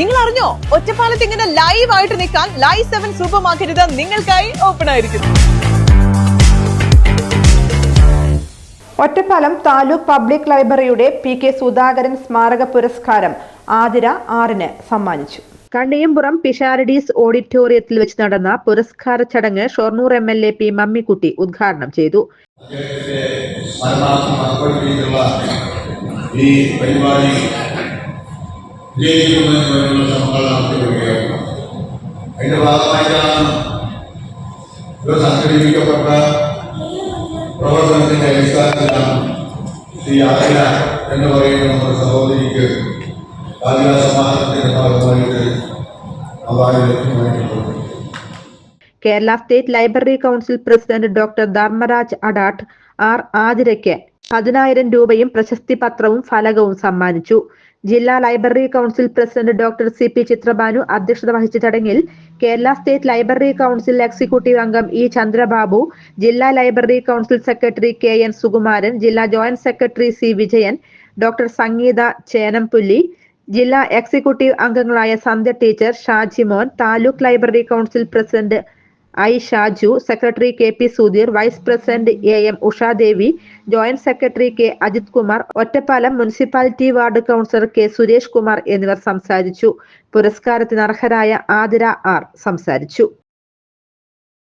നിങ്ങൾ അറിഞ്ഞോ, ഒറ്റപ്പാലത്ത് ഇങ്ങനെ ലൈവ് ആയിട്ട് നിൽക്കാൻ ലൈവ് 7 സൂപ്പർ മാർക്കറ്റ് നിങ്ങൾക്കായി ഓപ്പൺ ആയിരിക്കുന്നു. ഒറ്റപ്പാലം താലൂക്ക് പബ്ലിക് ലൈബ്രറിയുടെ PK സുധാകരൻ സ്മാരക പുരസ്കാരം ആതിര 6-ന് സമ്മാനിച്ചു. കണ്ണിയമ്പുറം പിഷാരഡീസ് ഓഡിറ്റോറിയത്തിൽ വെച്ച് നടന്ന പുരസ്കാര ചടങ്ങ് ഷൊർണൂർ MLA P മമ്മിക്കുട്ടി ഉദ്ഘാടനം ചെയ്തു. അതിന്റെ ഭാഗമായിട്ടാണ് സംഘടിപ്പിക്കപ്പെട്ട പ്രവർത്തനത്തിന്റെ അടിസ്ഥാനത്തിലാണ് ശ്രീ ആതിര എന്ന് പറയുന്ന നമ്മുടെ സഹോദരിക്ക് ആതിര സമാജത്തിന്റെ ഭാഗമായിട്ട് അവാർഡ് ലഭ്യമായിട്ടുള്ളത്. Kerala state library council president doctor Dharmaraj Adat ആതിരയ്ക്ക് 10,000 രൂപയും പ്രശസ്തി പത്രവും ഫലകവും സമ്മാനിച്ചു. ജില്ലാ library council president doctor CP Chitrabhanu അധ്യക്ഷത വഹിച്ച ചടങ്ങിൽ Kerala state library council executive അംഗം E ചന്ദ്രബാബു, ജില്ലാ library council secretary KN Sukumaran, ജില്ലാ joint secretary C Vijayan, doctor Sangeetha Chenampulli, ജില്ലാ എക്സിക്യൂട്ടീവ് അംഗങ്ങളായ Sandhya teacher, Shajimon, taluk library council president I Shaju, secretary KP Sudheer, vice president AM Ushadevi, joint secretary K Ajith Kumar, Ottapalam municipality ward councillor K Suresh Kumar എന്നിവർ സംസാരിച്ചു. പുരസ്കാരത്തിന് അർഹരായ Athira R സംസാരിച്ചു.